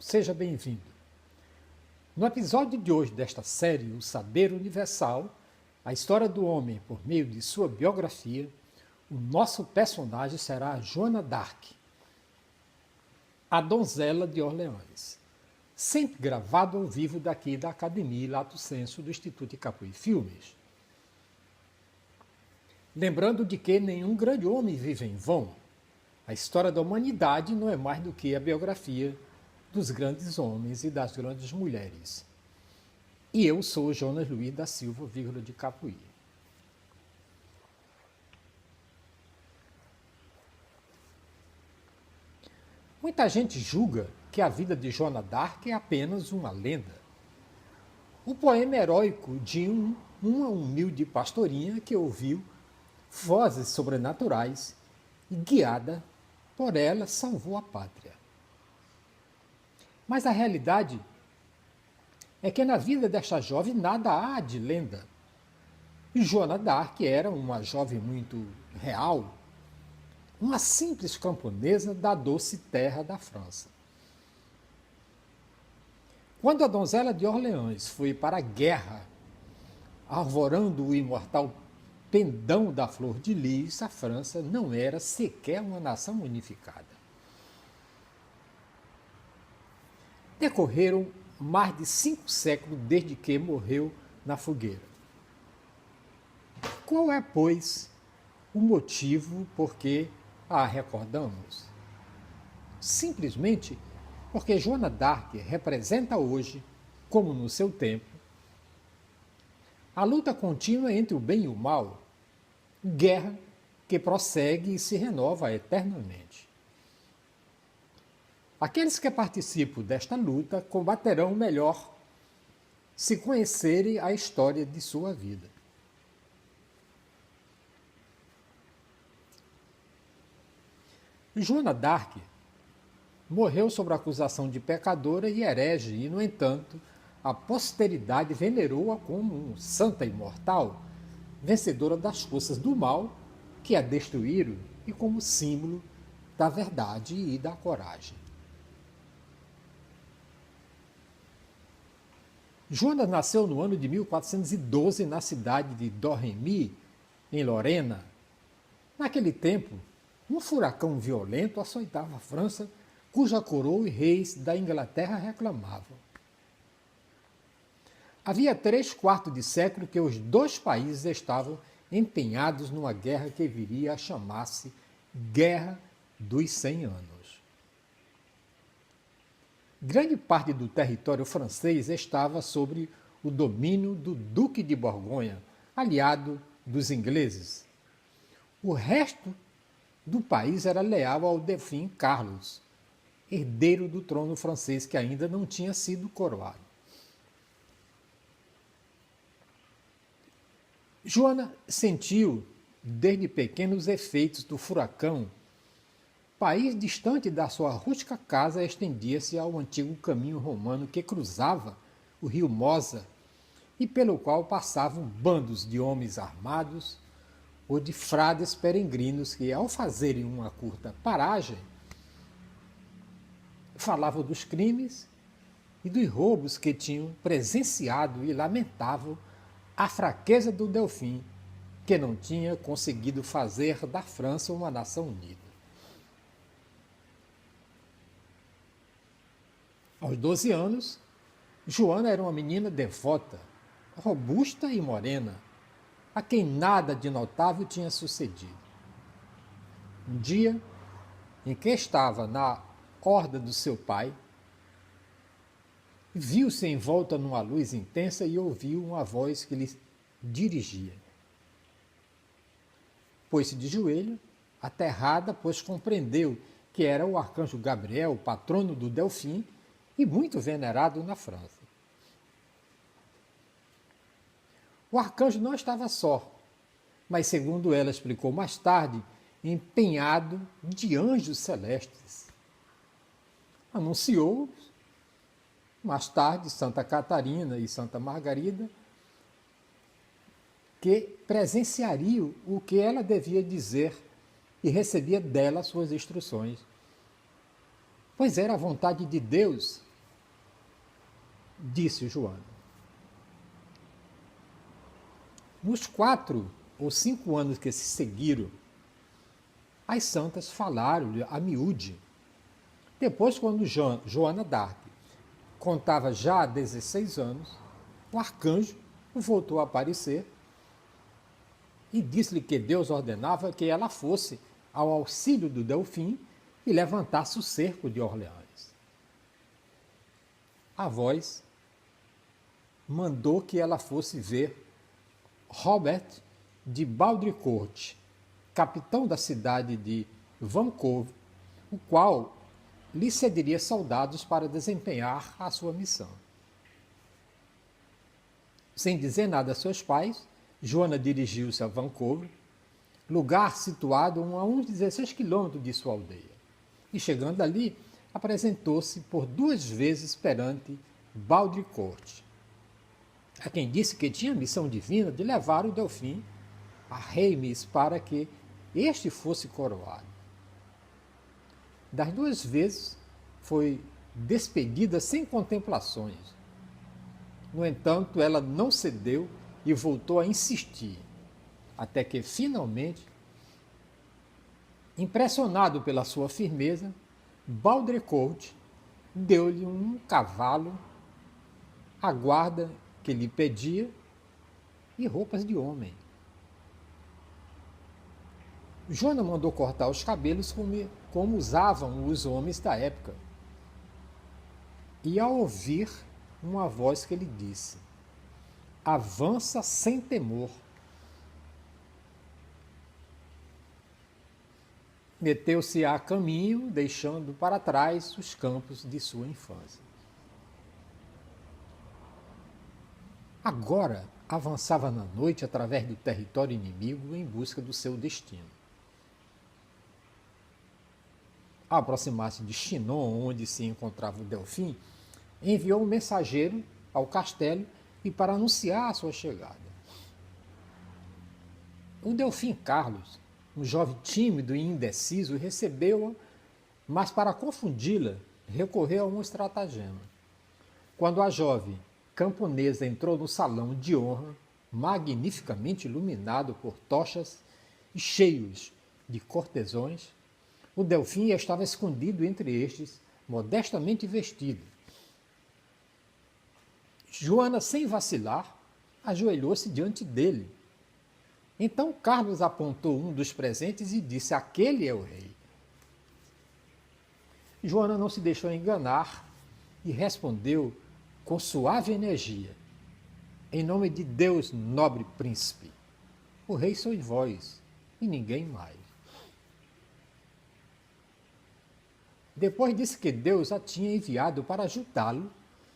seja bem-vindo. No episódio de hoje desta série, O Saber Universal, a história do homem por meio de sua biografia, o nosso personagem será a Joana d'Arc, a donzela de Orleans, sempre gravado ao vivo daqui da Academia Lato Senso do Instituto de Capoeira e Filmes. Lembrando de que nenhum grande homem vive em vão. A história da humanidade não é mais do que a biografia dos grandes homens e das grandes mulheres. E eu sou Jonas Luiz da Silva, de Capoeira. Muita gente julga que a vida de Joana d'Arc é apenas uma lenda. O poema heróico de uma humilde pastorinha que ouviu vozes sobrenaturais e, guiada por ela, salvou a pátria. Mas a realidade é que na vida desta jovem nada há de lenda. E Joana d'Arc era uma jovem muito real, uma simples camponesa da doce terra da França. Quando a donzela de Orleans foi para a guerra, arvorando o imortal pendão da flor de lis, a França não era sequer uma nação unificada. Decorreram mais de 5 séculos desde que morreu na fogueira. Qual é, pois, o motivo por que a recordamos? Simplesmente porque Joana d'Arc representa hoje, como no seu tempo, a luta contínua entre o bem e o mal, guerra que prossegue e se renova eternamente. Aqueles que participam desta luta combaterão melhor se conhecerem a história de sua vida. Joana d'Arc morreu sob a acusação de pecadora e herege e, no entanto, a posteridade venerou-a como um santa imortal, vencedora das forças do mal que a destruíram e como símbolo da verdade e da coragem. Joana nasceu no ano de 1412 na cidade de Domremy, em Lorena. Naquele tempo, um furacão violento açoitava a França, cuja coroa e reis da Inglaterra reclamavam. Havia 3/4 de século que os dois países estavam empenhados numa guerra que viria a chamar-se Guerra dos 100 Anos. Grande parte do território francês estava sob o domínio do Duque de Borgonha, aliado dos ingleses. O resto do país era leal ao Delfim Carlos, herdeiro do trono francês que ainda não tinha sido coroado. Joana sentiu, desde pequeno, os efeitos do furacão. País distante da sua rústica casa estendia-se ao antigo caminho romano que cruzava o rio Mosa e pelo qual passavam bandos de homens armados ou de frades peregrinos que, ao fazerem uma curta paragem, falavam dos crimes e dos roubos que tinham presenciado e lamentavam a fraqueza do Delfim, que não tinha conseguido fazer da França uma nação unida. Aos 12 anos, Joana era uma menina devota, robusta e morena, a quem nada de notável tinha sucedido. Um dia, em que estava na horda do seu pai, viu-se envolta numa luz intensa e ouviu uma voz que lhe dirigia. Pôs-se de joelho, aterrada, pois compreendeu que era o arcanjo Gabriel, patrono do Delfim e muito venerado na França. O arcanjo não estava só, mas, segundo ela explicou mais tarde, empenhado de anjos celestes. Anunciou, mais tarde, Santa Catarina e Santa Margarida, que presenciariam o que ela devia dizer e recebia dela suas instruções. Pois era a vontade de Deus disse Joana. Nos 4 ou 5 anos que se seguiram, as santas falaram-lhe a miúde. Depois, quando Joana d'Arc contava já 16 anos, o arcanjo voltou a aparecer e disse-lhe que Deus ordenava que ela fosse ao auxílio do Delfim e levantasse o cerco de Orleans. A voz mandou que ela fosse ver Robert de Baudricourt, capitão da cidade de Vancouver, o qual lhe cederia soldados para desempenhar a sua missão. Sem dizer nada a seus pais, Joana dirigiu-se a Vancouver, lugar situado a uns 16 quilômetros de sua aldeia. E chegando ali, apresentou-se por 2 vezes perante Baudricourt, a quem disse que tinha a missão divina de levar o Delfim a Reims para que este fosse coroado. Das 2 vezes, foi despedida sem contemplações. No entanto, ela não cedeu e voltou a insistir, até que, finalmente, impressionado pela sua firmeza, Baudricourt deu-lhe um cavalo, a guarda que lhe pedia e roupas de homem. Joana mandou cortar os cabelos como usavam os homens da época. E ao ouvir uma voz que lhe disse: avança sem temor. Meteu-se a caminho, deixando para trás os campos de sua infância. Agora avançava na noite através do território inimigo em busca do seu destino. Ao aproximar-se de Chinon, onde se encontrava o Delfim, enviou um mensageiro ao castelo e para anunciar a sua chegada. O Delfim Carlos, um jovem tímido e indeciso, recebeu-a, mas para confundi-la, recorreu a um estratagema. Quando a jovem camponesa entrou no salão de honra, magnificamente iluminado por tochas e cheios de cortesões, o Delfim estava escondido entre estes, modestamente vestido. Joana, sem vacilar, ajoelhou-se diante dele. Então Carlos apontou um dos presentes e disse: aquele é o rei. Joana não se deixou enganar e respondeu com suave energia: em nome de Deus, nobre príncipe, o rei sois vós e ninguém mais. Depois disse que Deus a tinha enviado para ajudá-lo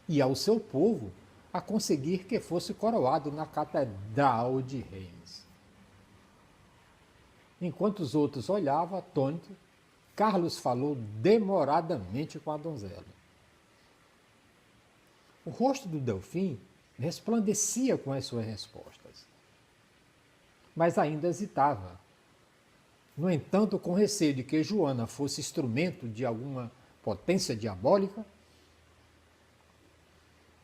e ao seu povo a conseguir que fosse coroado na Catedral de Reims. Enquanto os outros olhavam atônitos, Carlos falou demoradamente com a donzela. O rosto do Delfim resplandecia com as suas respostas, mas ainda hesitava. No entanto, com receio de que Joana fosse instrumento de alguma potência diabólica,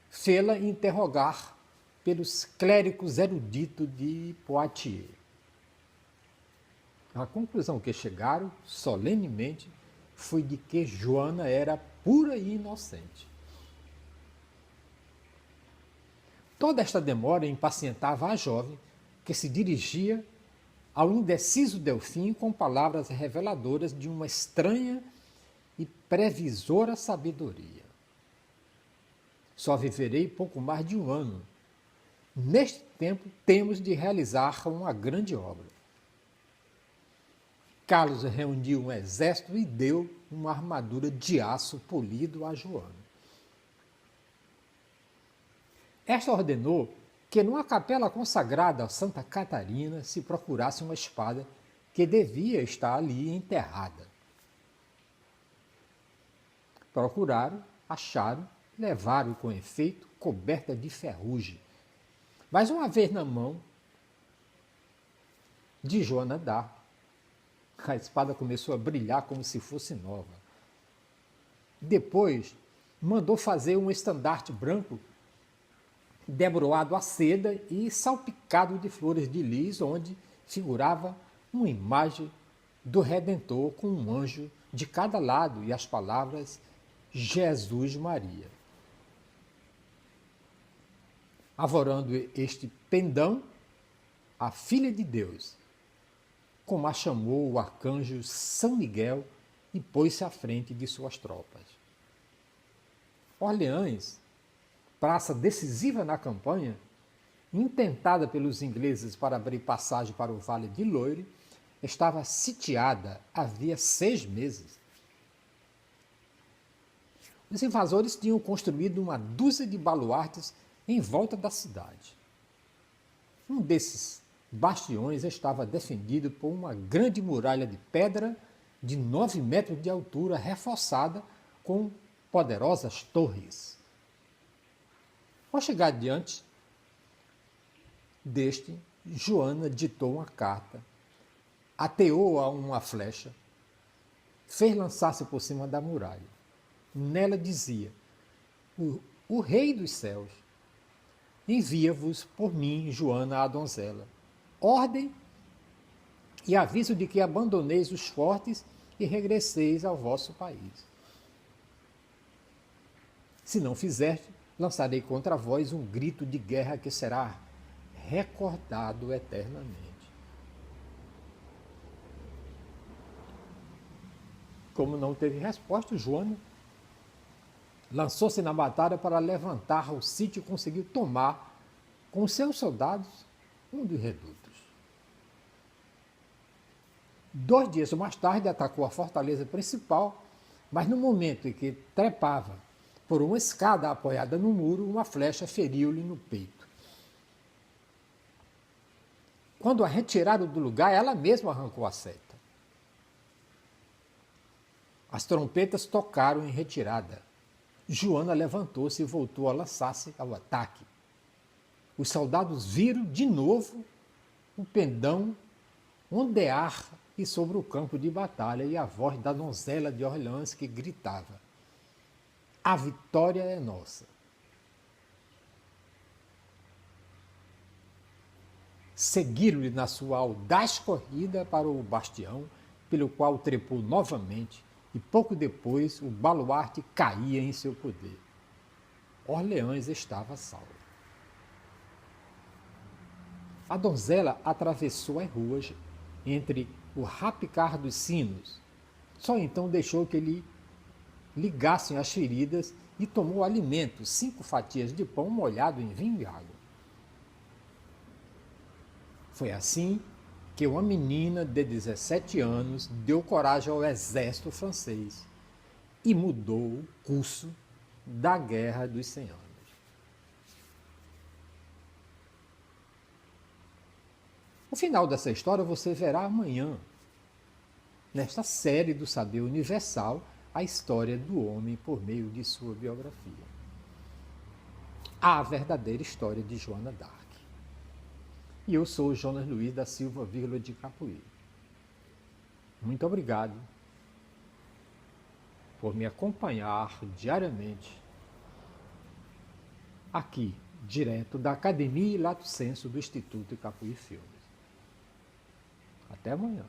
fê-la interrogar pelos clérigos eruditos de Poitiers. A conclusão que chegaram, solenemente, foi de que Joana era pura e inocente. Toda esta demora impacientava a jovem, que se dirigia ao indeciso Delfim com palavras reveladoras de uma estranha e previsora sabedoria. Só viverei pouco mais de 1 ano. Neste tempo, temos de realizar uma grande obra. Carlos reuniu um exército e deu uma armadura de aço polido a Joana. Esta ordenou que numa capela consagrada a Santa Catarina se procurasse uma espada que devia estar ali enterrada. Procuraram, acharam, levaram com efeito coberta de ferrugem. Mas uma vez na mão de Joana d'Arc, a espada começou a brilhar como se fosse nova. Depois mandou fazer um estandarte branco debruado a seda e salpicado de flores de lis, onde figurava uma imagem do Redentor com um anjo de cada lado e as palavras Jesus Maria. Avorando este pendão, a filha de Deus, como a chamou o arcanjo São Miguel, e pôs-se à frente de suas tropas. Orleans, praça decisiva na campanha, intentada pelos ingleses para abrir passagem para o Vale de Loire, estava sitiada havia 6 meses. Os invasores tinham construído uma dúzia de baluartes em volta da cidade. Um desses bastiões estava defendido por uma grande muralha de pedra de 9 metros de altura, reforçada com poderosas torres. Ao chegar diante deste, Joana ditou uma carta, ateou-a uma flecha, fez lançar-se por cima da muralha. Nela dizia: o Rei dos Céus envia-vos por mim, Joana, a donzela, ordem e aviso de que abandoneis os fortes e regresseis ao vosso país. Se não fizeste, lançarei contra vós um grito de guerra que será recordado eternamente. Como não teve resposta, Joana lançou-se na batalha para levantar o sítio e conseguiu tomar, com seus soldados, um dos redutos. 2 dias mais tarde, atacou a fortaleza principal, mas no momento em que trepava por uma escada apoiada no muro, uma flecha feriu-lhe no peito. Quando a retiraram do lugar, ela mesma arrancou a seta. As trompetas tocaram em retirada. Joana levantou-se e voltou a lançar-se ao ataque. Os soldados viram de novo o pendão ondear e sobre o campo de batalha e a voz da donzela de Orleans que gritava: a vitória é nossa. Seguiram-lhe na sua audaz corrida para o bastião, pelo qual trepou novamente, e pouco depois o baluarte caía em seu poder. Orleans estava salvo. A donzela atravessou as ruas entre o rapicar dos sinos. Só então deixou que lhe ligassem as feridas e tomou alimento, 5 fatias de pão molhado em vinho e água. Foi assim que uma menina de 17 anos deu coragem ao exército francês e mudou o curso da Guerra dos 100 Anos. O final dessa história você verá amanhã, nesta série do Saber Universal, a história do homem por meio de sua biografia. A verdadeira história de Joana d'Arc. E eu sou Jonas Luiz da Silva, de Capuí. Muito obrigado por me acompanhar diariamente aqui, direto da Academia Lato Senso do Instituto Capuí Filmes. Até amanhã.